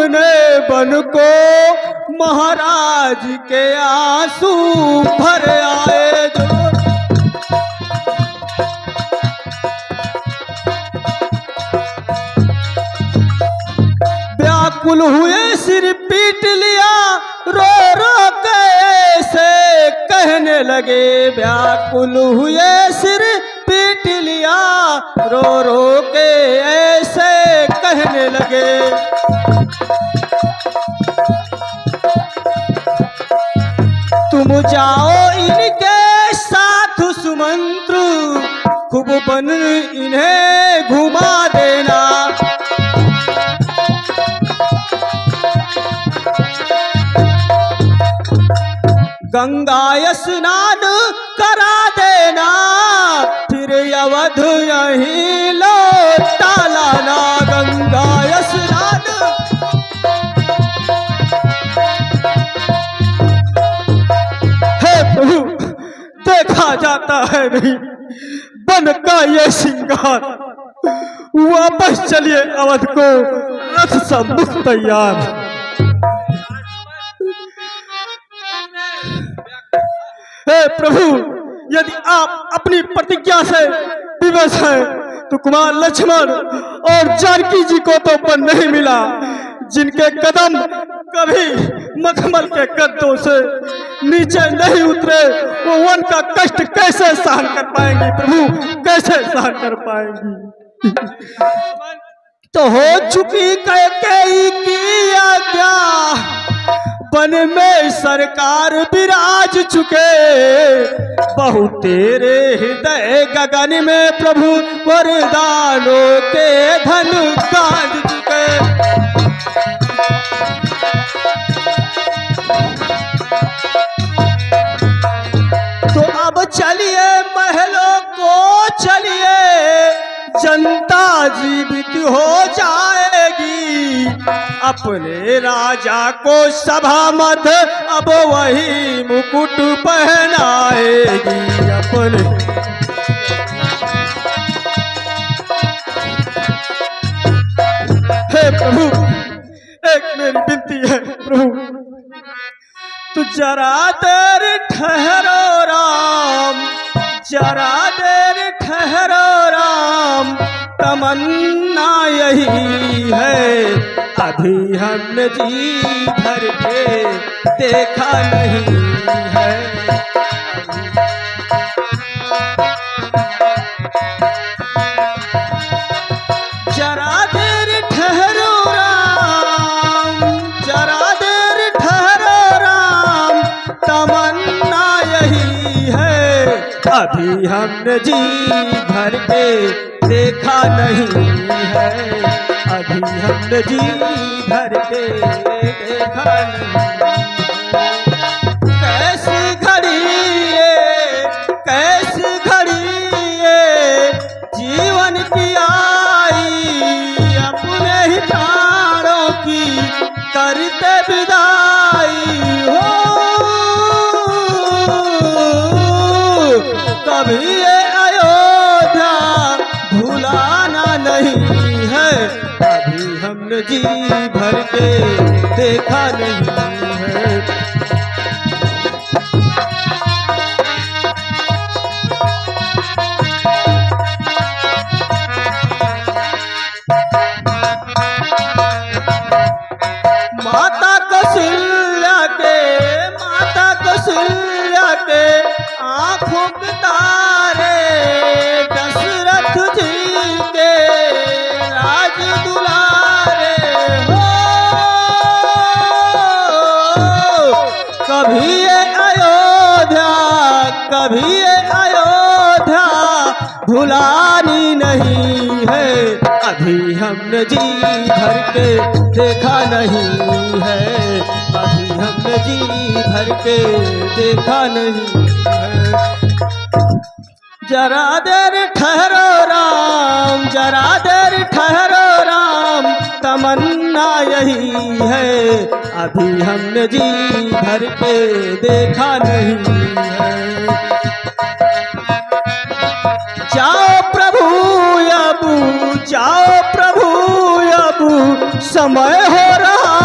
अपने बन को महाराज के आंसू भर आए जो। व्याकुल हुए सिर पीट लिया, रो रो के ऐसे कहने लगे। व्याकुल हुए सिर पीट लिया, रो रो के ऐसे कहने लगे। तुम जाओ इनके साथ सुमंत्र, खूब बन इन्हें घुमा देना। गंगा स्नान करा देना, फिर अवध यहीं लौटा लाना। गंगा स्नान हे प्रभु, देखा जाता है नहीं बन का ये श्रृंगार। वापस चलिए अवध को, रथ सम्मुख तैयार। हे प्रभु, यदि आप अपनी प्रतिज्ञा से विवश हैं तो कुमार लक्ष्मण और जानकी जी को तो वन नहीं मिला, जिनके कदम कभी मखमल के गद्दों से नीचे नहीं उतरे, वो वन का कष्ट कैसे सहन कर पाएंगी प्रभु, कैसे सहन कर पाएंगी। तो हो चुकी कैकेयी की आज्ञा, वन में सरकार विराज चुके। बहु तेरे हृदय गगन में प्रभु, वरदानों के धन गाज चुके। तो अब चलिए महलों को चलिए, जनता जीवित हो जाएगी। अपने राजा को सभा मध्य अब वही मुकुट पहनाएगी। अपने हे प्रभु, एक मेरी विनती है प्रभु, तू जरा देर ठहरो राम, जरा देर ठहरो राम। तमन्ना यही है, अभी हमने जी भर के देखा नहीं है। जरा देर ठहरो राम, जरा देर ठहरो राम। तमन्ना यही है, अभी हमने जी भर के देखा नहीं है। अभी हमने जी भर के देखा नहीं। कैसी घड़ी ये, कैसी घड़ी ये जीवन की आई, अपने ही प्राणों की करते विदाई हो। कभी ये अयोध्या भुलाना नहीं है, अभी हमने जी भर के देखा नहीं है। माता कौशल्या के आंखों के तारे, दशरथ जी के राज दुलारे हो। कभी ये अयोध्या, कभी ये अयोध्या भुलानी नहीं है, अभी हमने जी भर के देखा नहीं है। अभी हमने जी भर के देखा नहीं है। जरा देर ठहरो राम, जरा देर ठहरो राम। तमन्ना यही है, अभी हमने जी भर के देखा नहीं है। जाओ प्रभु अब, जाओ प्रभु अब, समय हो रहा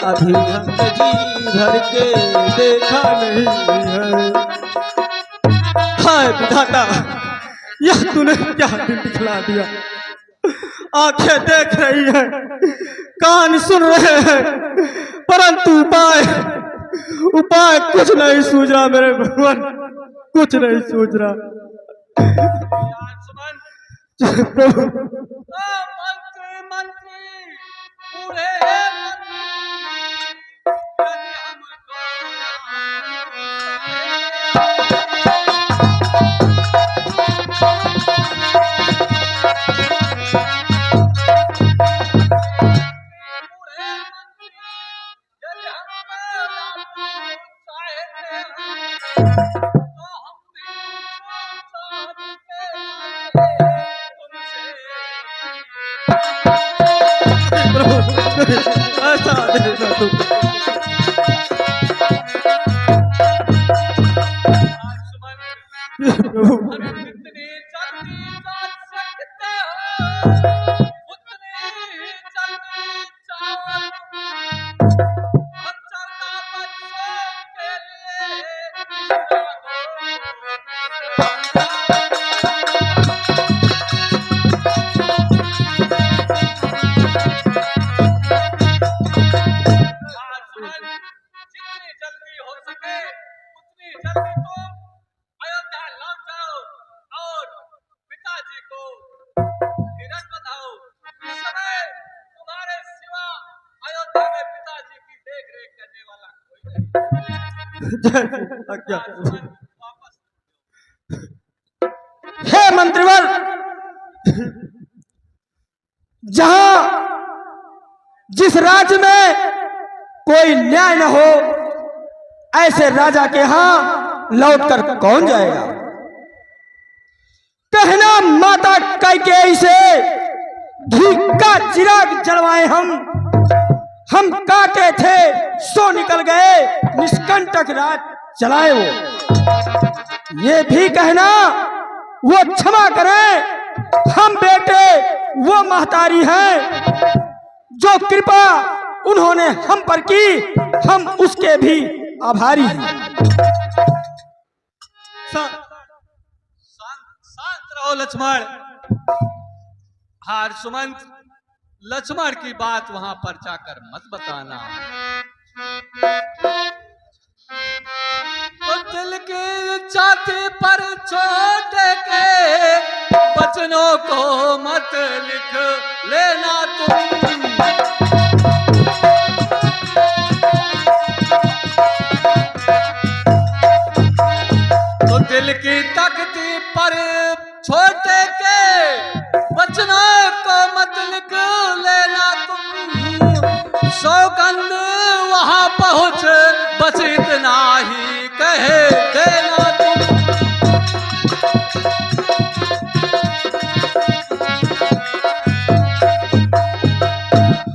अभी तक जी भर के देखा नहीं है। हाय विधाता, यह तूने क्या दिन दिखला दिया। आंखें देख रही है, कान सुन रहे हैं, परंतु उपाय कुछ नहीं सूझ रहा मेरे भगवान, कुछ नहीं सूझ रहा। प्रभु ऐसा देना तू। हे मंत्रीवर, जहां जिस राज्य में कोई न्याय न हो, ऐसे राजा के यहां लौटकर कौन जाएगा। कहना माता कैकेयी से घी का चिराग जलवाए हम काटे थे सो निकल गए, निष्कंटक राज चलाए वो। ये भी कहना वो क्षमा करें, हम बेटे वो महतारी हैं, जो कृपा उन्होंने हम पर की, हम उसके भी आभारी हैं। शांत रहो लक्ष्मण। हार सुमंत, लक्ष्मण की बात वहां पर जाकर मत बताना। तो दिल की छाती पर छोटे के वचनों को मत लिख लेना तुम। तो दिल की तख्ती पर छोटे के वचनों को मत लिख लेना तुम। सौगंध वहां पहुंच बस इतना ही कह देना तुम।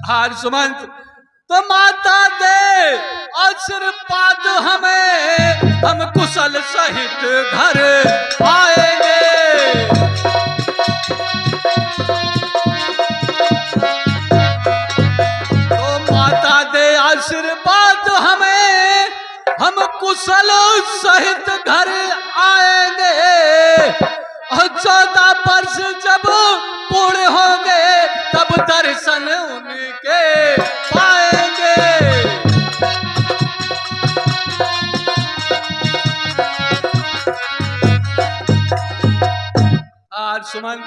हार सुमंत, तो माता दे आशीर्वाद हमें, हम कुशल सहित घर आएंगे। आशीर्वाद हमें, हम कुशल सहित घर आएंगे। 14 वर्ष जब पूरे होंगे, तब दर्शन उनके पाएंगे। आज सुमंत,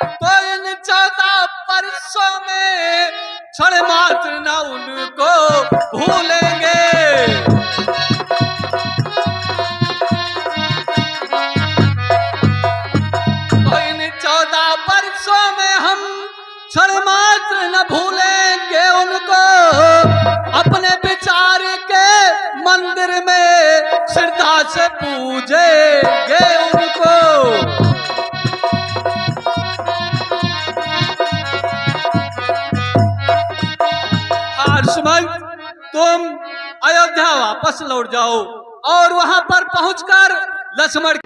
तो इन 14 वर्षों में क्षण मात्र न उनको भूलेंगे। तो इन 14 वर्षों में हम क्षण मात्र न भूलेंगे उनको। अपने विचार के मंदिर में श्रद्धा से पूजेंगे उनको। तुम अयोध्या वापस लौट जाओ और वहां पर पहुंचकर लक्ष्मण